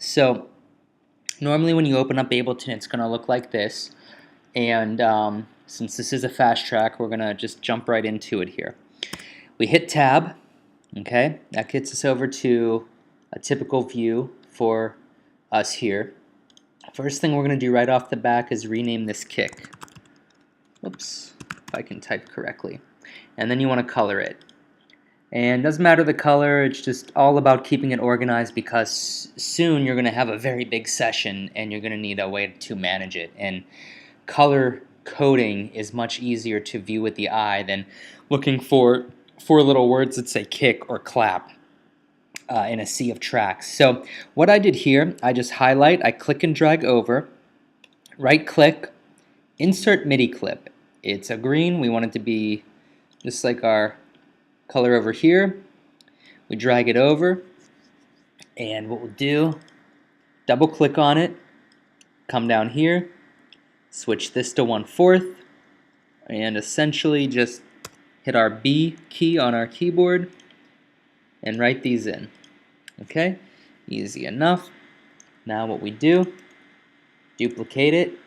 So normally when you open up Ableton, it's going to look like this. And since this is a fast track, we're going to just jump right into it here. We hit Tab, okay? That gets us over to a typical view for us here. First thing we're going to do right off the back is rename this kick. Whoops, if I can type correctly. And then you want to color it. And it doesn't matter the color, it's just all about keeping it organized, because soon you're going to have a very big session and you're going to need a way to manage it. And color coding is much easier to view with the eye than looking for four little words that say kick or clap in a sea of tracks. So what I did here, I just highlight, I click and drag over, right click, insert MIDI clip. It's a green, we want it to be just like our color over here. We drag it over, and what we'll do, double click on it, come down here, switch this to 1/4, and essentially just hit our B key on our keyboard and write these in. Okay, easy enough. Now what we do, duplicate it,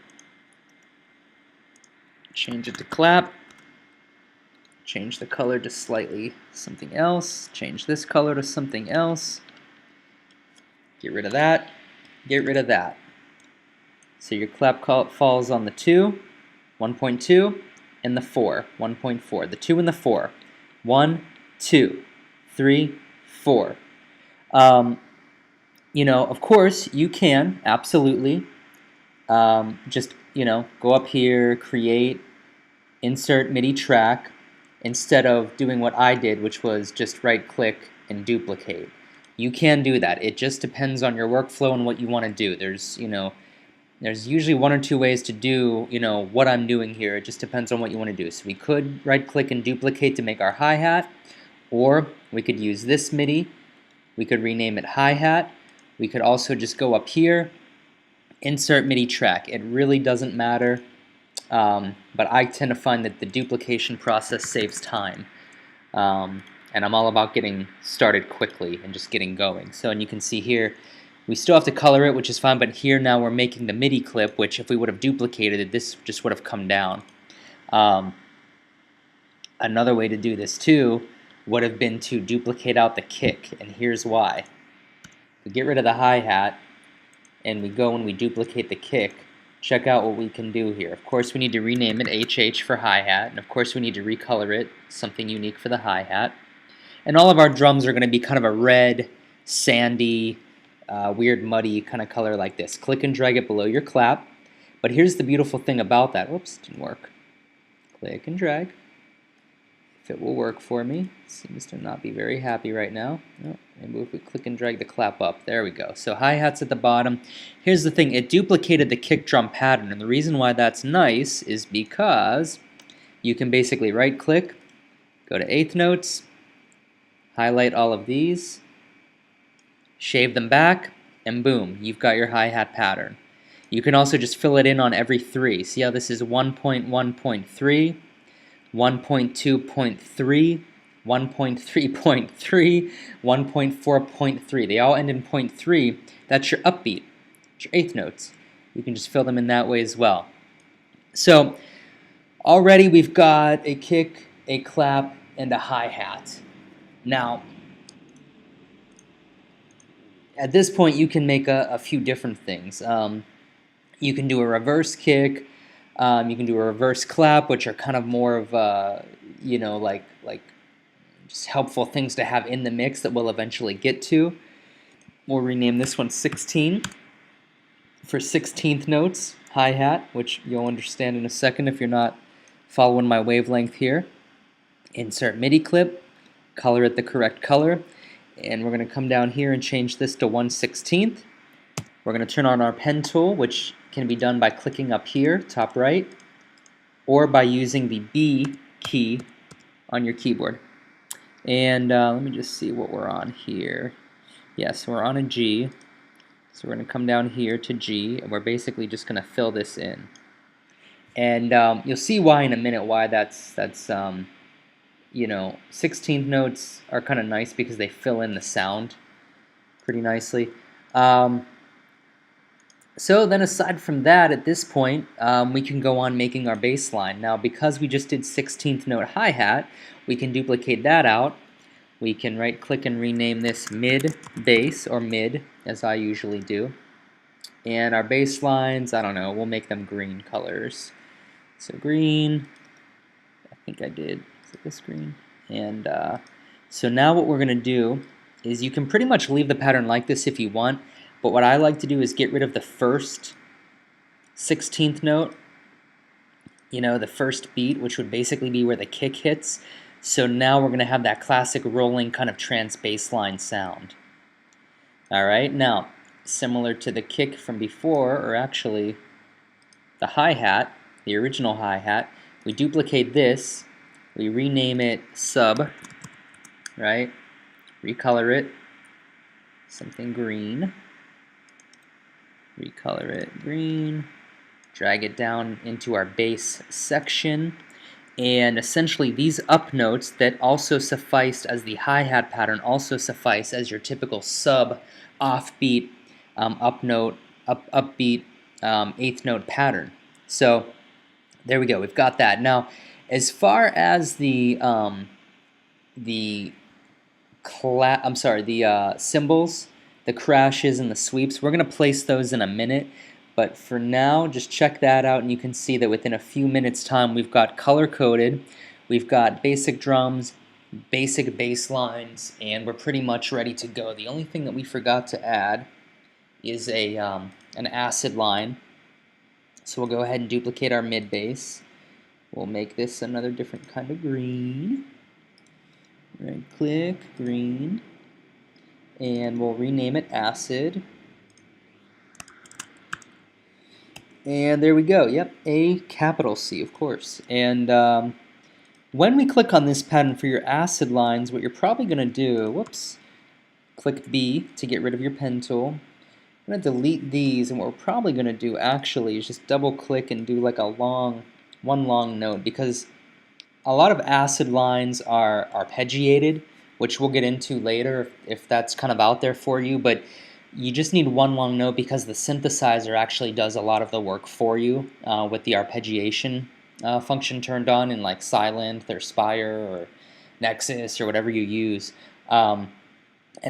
change it to clap, change the color to slightly something else, change this color to something else, get rid of that, get rid of that. So your clap falls on the 2, 1.2, and the 4, 1.4. The 2 and the 4. 1, 2, 3, 4. You know, of course, you can absolutely just, go up here, create, insert MIDI track, instead of doing what I did, which was just right-click and duplicate. You can do that. It just depends on your workflow and what you want to do. There's usually one or two ways to do, what I'm doing here. It just depends on what you want to do. So we could right-click and duplicate to make our hi-hat, or we could use this MIDI. We could rename it hi-hat. We could also just go up here, insert MIDI track. It really doesn't matter. But I tend to find that the duplication process saves time, and I'm all about getting started quickly and just getting going. So, and you can see here, we still have to color it, which is fine, but here now we're making the MIDI clip, which if we would have duplicated it, this just would have come down. Another way to do this too would have been to duplicate out the kick, and here's why. We get rid of the hi-hat, and we go and we duplicate the kick. Check out what we can do here. Of course, we need to rename it HH for hi-hat, and of course we need to recolor it, something unique for the hi-hat. And all of our drums are going to be kind of a red, sandy, weird, muddy kind of color like this. Click and drag it below your clap. But here's the beautiful thing about that. Whoops, didn't work. Click and drag. If it will work for me. It seems to not be very happy right now. Oh, maybe if we click and drag the clap up. There we go. So hi-hat's at the bottom. Here's the thing. It duplicated the kick drum pattern. And the reason why that's nice is because you can basically right-click, go to eighth notes, highlight all of these, shave them back, and boom, you've got your hi-hat pattern. You can also just fill it in on every 3. See how this is 1.1.3, 1.2.3, 1.3.3, 1.4.3. They all end in 0.3. That's your upbeat. That's your eighth notes. You can just fill them in that way as well. So already we've got a kick, a clap, and a hi-hat. Now, at this point, you can make a few different things. You can do a reverse kick. You can do a reverse clap, which are kind of more of, like just helpful things to have in the mix that we'll eventually get to. We'll rename this one 16 for 16th notes, hi-hat, which you'll understand in a second if you're not following my wavelength here. Insert MIDI clip, color it the correct color, and we're going to come down here and change this to 1/16. We're going to turn on our pen tool, which can be done by clicking up here, top right, or by using the B key on your keyboard. And let me just see what we're on here. Yes, we're on a G. So we're going to come down here to G, and we're basically just going to fill this in. And you'll see why in a minute, why that's 16th notes are kind of nice because they fill in the sound pretty nicely. So then aside from that, at this point, we can go on making our bass line. Now, because we just did 16th note hi-hat, we can duplicate that out. We can right-click and rename this mid bass, or mid, as I usually do. And our bass lines, I don't know, we'll make them green colors. So green, I think I did, is it this green? And so now what we're gonna do is you can pretty much leave the pattern like this if you want, but what I like to do is get rid of the first 16th note, you know, the first beat, which would basically be where the kick hits. So now we're gonna have that classic rolling kind of trance bass line sound. All right, now, similar to the kick from before, or actually the hi-hat, the original hi-hat, we duplicate this, we rename it sub, right? Recolor it, something green, recolor it green, drag it down into our bass section, and essentially these up notes that also sufficed as the hi-hat pattern also suffice as your typical sub offbeat upbeat eighth note pattern. So there we go, we've got that. Now as far as the cymbals, the crashes and the sweeps, we're going to place those in a minute. But for now, just check that out, and you can see that within a few minutes' time, we've got color-coded, we've got basic drums, basic bass lines, and we're pretty much ready to go. The only thing that we forgot to add is an acid line. So we'll go ahead and duplicate our mid bass. We'll make this another different kind of green. Right-click, green, and we'll rename it acid. And there we go. Yep, A capital C, of course. And when we click on this pattern for your acid lines, what you're probably going to do, whoops, click B to get rid of your pen tool. I'm going to delete these, and what we're probably going to do actually is just double click and do like one long note, because a lot of acid lines are arpeggiated, which we'll get into later if that's kind of out there for you, but you just need one long note because the synthesizer actually does a lot of the work for you with the arpeggiation function turned on in like Silent or Spire or Nexus or whatever you use. And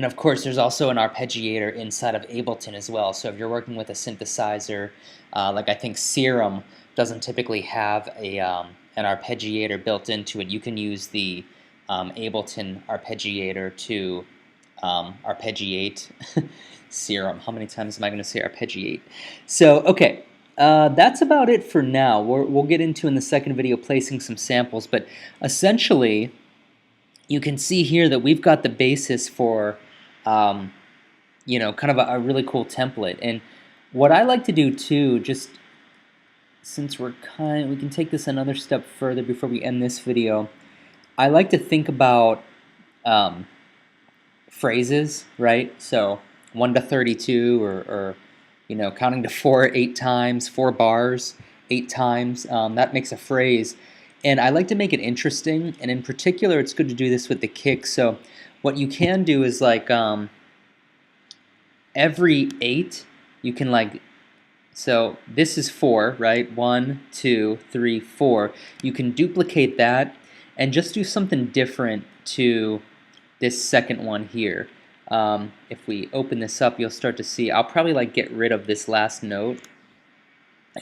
of course there's also an arpeggiator inside of Ableton as well, so if you're working with a synthesizer like I think Serum doesn't typically have an arpeggiator built into it, you can use the Ableton arpeggiator to arpeggiate Serum. How many times am I going to say arpeggiate? So, okay, that's about it for now. We'll get into in the second video placing some samples, but essentially you can see here that we've got the basis for you know, kind of a really cool template. And what I like to do too, just since we can take this another step further before we end this video, I like to think about phrases, right? So 1 to 32, or you know, counting to 4 8 times, 4 bars 8 times. That makes a phrase, and I like to make it interesting. And in particular, it's good to do this with the kick. So what you can do is like every 8, you can like. So this is 4, right? 1, 2, 3, 4. You can duplicate that and just do something different to this second one here. If we open this up, you'll start to see, I'll probably like get rid of this last note,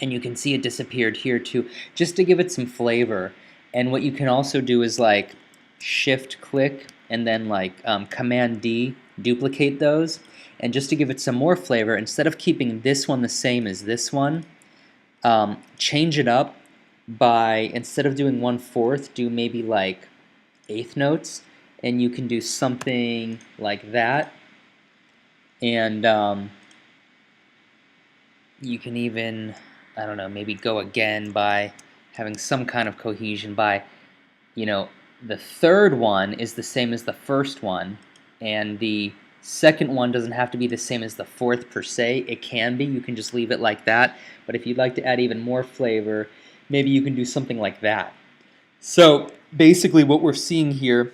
and you can see it disappeared here too, just to give it some flavor. And what you can also do is like shift click and then like Command D, duplicate those, and just to give it some more flavor, instead of keeping this one the same as this one, change it up by, instead of doing 1/4, do maybe like 8th notes, and you can do something like that. And you can even, I don't know, maybe go again by having some kind of cohesion by, you know, the third one is the same as the first one, and the second one doesn't have to be the same as the fourth per se. It can be. You can just leave it like that. But if you'd like to add even more flavor, maybe you can do something like that. So basically what we're seeing here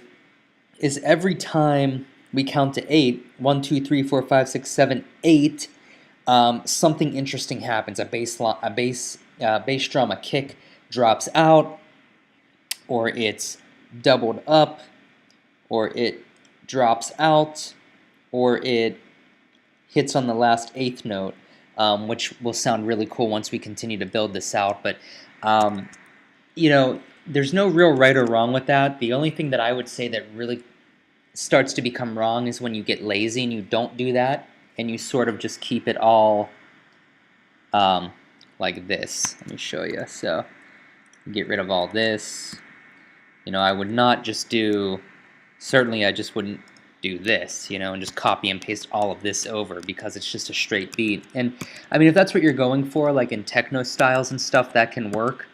is every time we count to 8, 1, 2, 3, 4, 5, 6, 7, 8, something interesting happens. A bass drum, a kick drops out, or it's doubled up, or it drops out, or it hits on the last eighth note, which will sound really cool once we continue to build this out. But you know, there's no real right or wrong with that. The only thing that I would say that really starts to become wrong is when you get lazy and you don't do that, and you sort of just keep it all like this. Let me show you. So get rid of all this. You know, I would not just do, certainly I just wouldn't do this, you know, and just copy and paste all of this over, because it's just a straight beat. And I mean, if that's what you're going for, like in techno styles and stuff, that can work.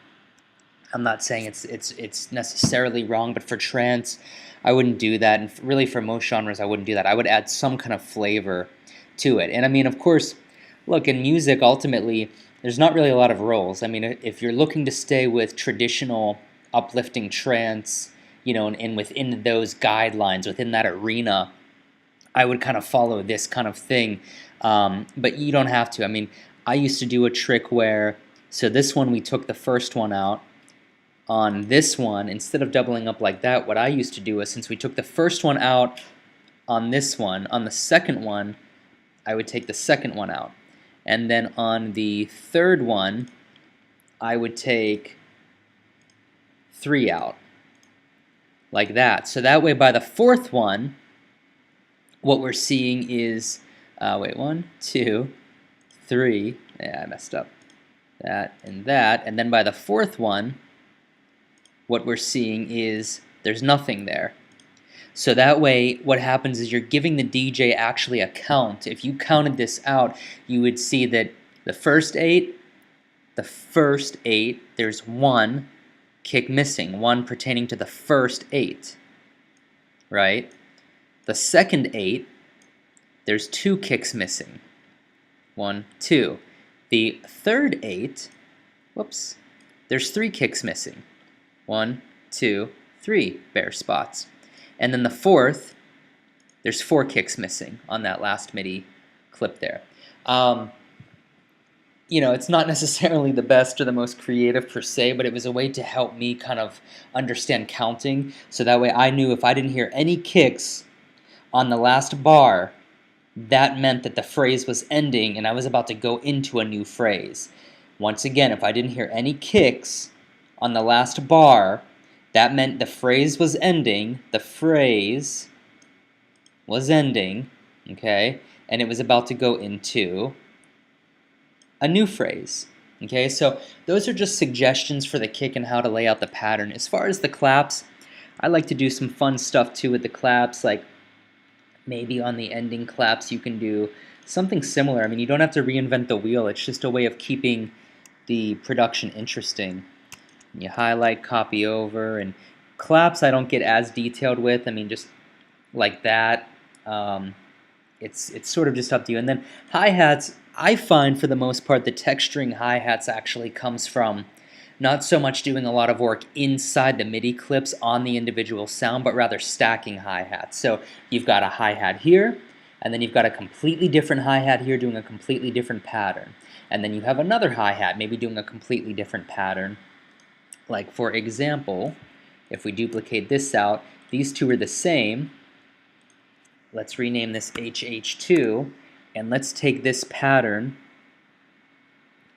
I'm not saying it's necessarily wrong, but for trance, I wouldn't do that, and really for most genres, I wouldn't do that. I would add some kind of flavor to it. And I mean, of course, look, in music, ultimately, there's not really a lot of rules. I mean, if you're looking to stay with traditional uplifting trance, you know, and within those guidelines, within that arena, I would kind of follow this kind of thing. But you don't have to. I mean, I used to do a trick where, so this one, we took the first one out. On this one, instead of doubling up like that, what I used to do is, since we took the first one out on this one, on the second one, I would take the second one out. And then on the third one, I would take 3 out. Like that. So that way, by the fourth one, what we're seeing is, wait, 1, 2, 3, yeah, I messed up. That, and then by the fourth one, what we're seeing is there's nothing there. So that way, what happens is you're giving the DJ actually a count. If you counted this out, you would see that the first 8, there's 1 kick missing, 1 pertaining to the first 8, right? The second 8, there's 2 kicks missing, 1, 2. The third 8, whoops, there's 3 kicks missing, 1, 2, 3 bare spots. And then the fourth, there's 4 kicks missing on that last MIDI clip there. You know, it's not necessarily the best or the most creative per se, but it was a way to help me kind of understand counting. So that way I knew if I didn't hear any kicks on the last bar, that meant that the phrase was ending and I was about to go into a new phrase. Once again, if I didn't hear any kicks on the last bar, that meant the phrase was ending, okay, and it was about to go into a new phrase, okay? So those are just suggestions for the kick and how to lay out the pattern. As far as the claps, I like to do some fun stuff too with the claps, like maybe on the ending claps you can do something similar. I mean, you don't have to reinvent the wheel, it's just a way of keeping the production interesting. You highlight, copy over, and claps I don't get as detailed with. I mean, just like that. It's sort of just up to you. And then hi-hats, I find for the most part the texturing hi-hats actually comes from not so much doing a lot of work inside the MIDI clips on the individual sound, but rather stacking hi-hats. So you've got a hi-hat here, and then you've got a completely different hi-hat here doing a completely different pattern. And then you have another hi-hat maybe doing a completely different pattern. Like, for example, if we duplicate this out, these two are the same. Let's rename this HH2, and let's take this pattern,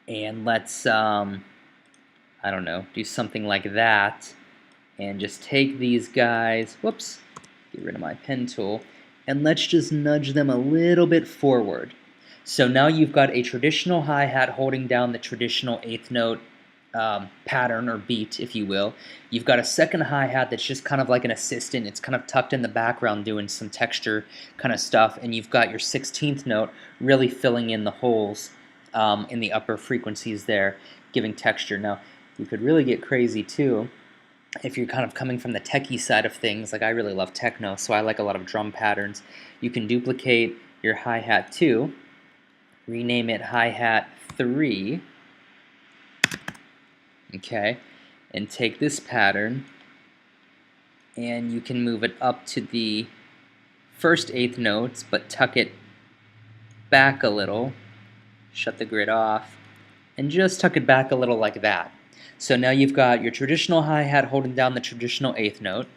and let's, I don't know, do something like that, and just take these guys, whoops, get rid of my pen tool, and let's just nudge them a little bit forward. So now you've got a traditional hi-hat holding down the traditional 8th note pattern or beat, if you will. You've got a second hi-hat that's just kind of like an assistant. It's kind of tucked in the background doing some texture kind of stuff, and you've got your 16th note really filling in the holes in the upper frequencies there, giving texture. Now, you could really get crazy too if you're kind of coming from the techie side of things. Like, I really love techno, so I like a lot of drum patterns. You can duplicate your hi-hat 2, rename it hi-hat 3, okay, and take this pattern, and you can move it up to the first 8th notes, but tuck it back a little, shut the grid off, and just tuck it back a little like that. So now you've got your traditional hi-hat holding down the traditional 8th note.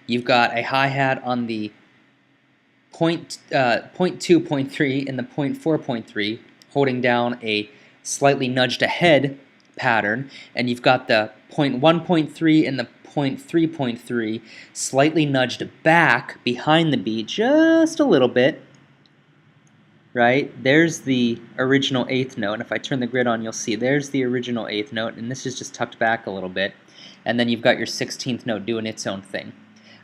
You've got a hi-hat on the point 2, point 3, and the point 4, point 3, holding down a slightly nudged ahead pattern, and you've got the point 1, point 3, and the point 3, point 3 slightly nudged back behind the beat just a little bit. Right? There's the original 8th note, and if I turn the grid on, you'll see there's the original 8th note, and this is just tucked back a little bit. And then you've got your 16th note doing its own thing.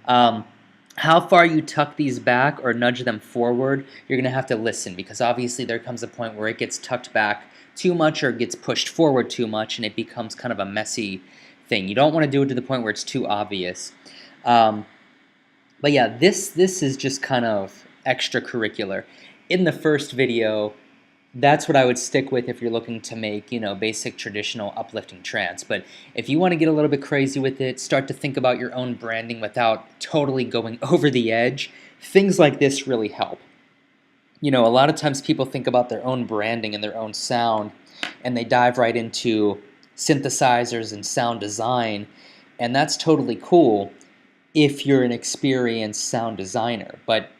How far you tuck these back or nudge them forward, you're going to have to listen, because obviously there comes a point where it gets tucked back too much or gets pushed forward too much, and it becomes kind of a messy thing. You don't want to do it to the point where it's too obvious. But yeah, this is just kind of extracurricular. In the first video, that's what I would stick with if you're looking to make, you know, basic traditional uplifting trance. But if you want to get a little bit crazy with it, start to think about your own branding without totally going over the edge, things like this really help. You know, a lot of times people think about their own branding and their own sound, and they dive right into synthesizers and sound design, and that's totally cool if you're an experienced sound designer. But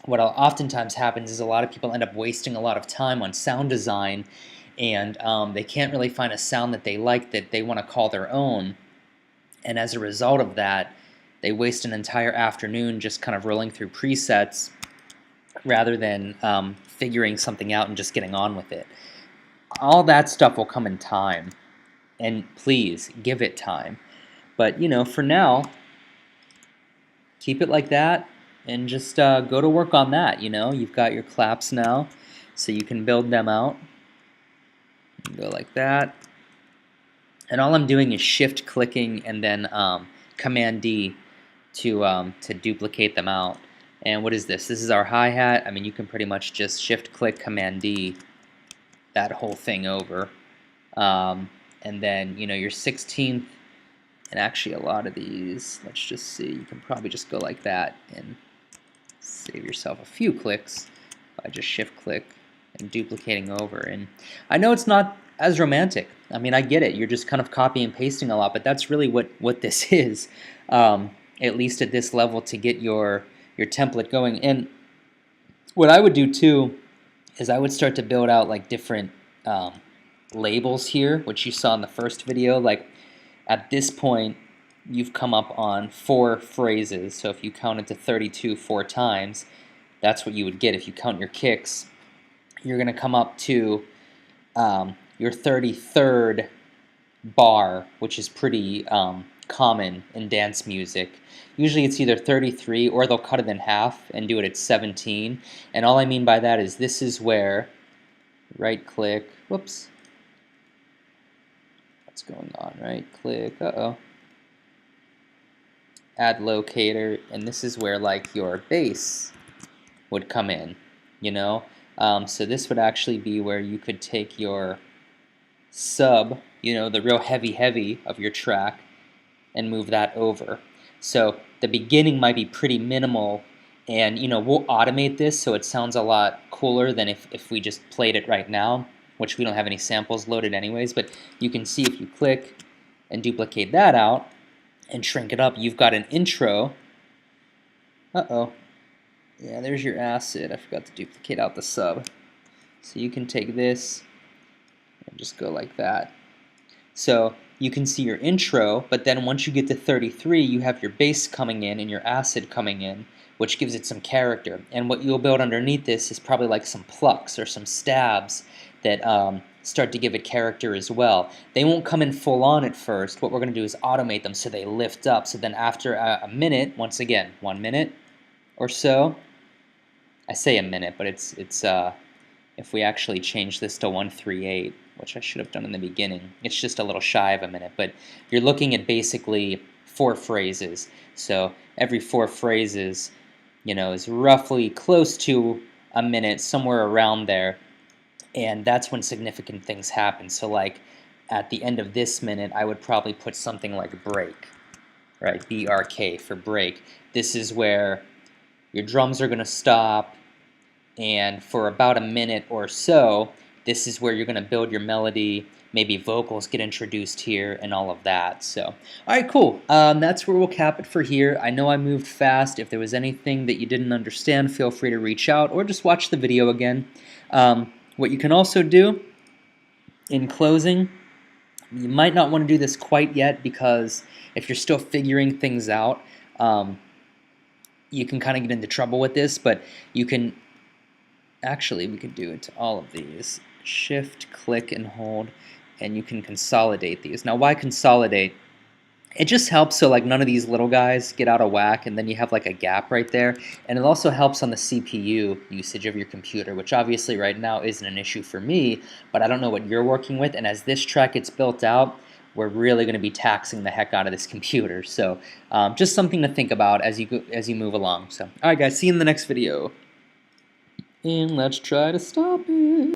what oftentimes happens is a lot of people end up wasting a lot of time on sound design, and they can't really find a sound that they like that they want to call their own. And as a result of that, they waste an entire afternoon just kind of rolling through presets rather than figuring something out and just getting on with it. All that stuff will come in time, and please give it time. But, you know, for now, keep it like that. And just go to work on that, you know. You've got your claps now, so you can build them out. Go like that. And all I'm doing is shift clicking and then Command D to duplicate them out. And what is this? This is our hi-hat. I mean, you can pretty much just shift click Command D that whole thing over. And then, you know, your 16th, and actually a lot of these, let's just see, you can probably just go like that and save yourself a few clicks by just shift click and duplicating over. And I know it's not as romantic. I mean, I get it. You're just kind of copy and pasting a lot, but that's really what this is, at least at this level, to get your template going. And what I would do too is I would start to build out like different labels here, which you saw in the first video. Like at this point, you've come up on 4 phrases, so if you counted to 32 4 times, that's what you would get. If you count your kicks, you're going to come up to your 33rd bar, which is pretty common in dance music. Usually it's either 33 or they'll cut it in half and do it at 17. And all I mean by that is this is where right click, whoops, what's going on, right click, add locator, and this is where like your bass would come in, you know. So this would actually be where you could take your sub, you know, the real heavy of your track, and move that over. So the beginning might be pretty minimal, and you know, we'll automate this so it sounds a lot cooler than if we just played it right now, which we don't have any samples loaded anyways. But you can see if you click and duplicate that out and shrink it up, you've got an intro. Yeah, there's your acid. I forgot to duplicate out the sub. So you can take this and just go like that. So you can see your intro, but then once you get to 33, you have your bass coming in and your acid coming in, which gives it some character. And what you'll build underneath this is probably like some plucks or some stabs that start to give it character as well. They won't come in full on at first. What we're going to do is automate them so they lift up. So then after a minute, once again, 1 minute or so, I say a minute, but it's if we actually change this to 138, which I should have done in the beginning, it's just a little shy of a minute, but you're looking at basically 4 phrases. So every 4 phrases, you know, is roughly close to a minute, somewhere around there. And that's when significant things happen. So like at the end of this minute, I would probably put something like break, right? BRK for break. This is where your drums are going to stop, and for about a minute or so, this is where you're going to build your melody, maybe vocals get introduced here, and all of that. So, all right, cool. That's where we'll cap it for here. I know I moved fast. If there was anything that you didn't understand, feel free to reach out or just watch the video again. What you can also do in closing, you might not want to do this quite yet because if you're still figuring things out, you can kind of get into trouble with this, but you can, actually we could do it to all of these. Shift, click, and hold, and you can consolidate these. Now why consolidate? It just helps so like none of these little guys get out of whack, and then you have like a gap right there. And it also helps on the CPU usage of your computer, which obviously right now isn't an issue for me, but I don't know what you're working with, and as this track gets built out, we're really going to be taxing the heck out of this computer. So just something to think about as you move along. So all right guys, see you in the next video. And let's try to stop it.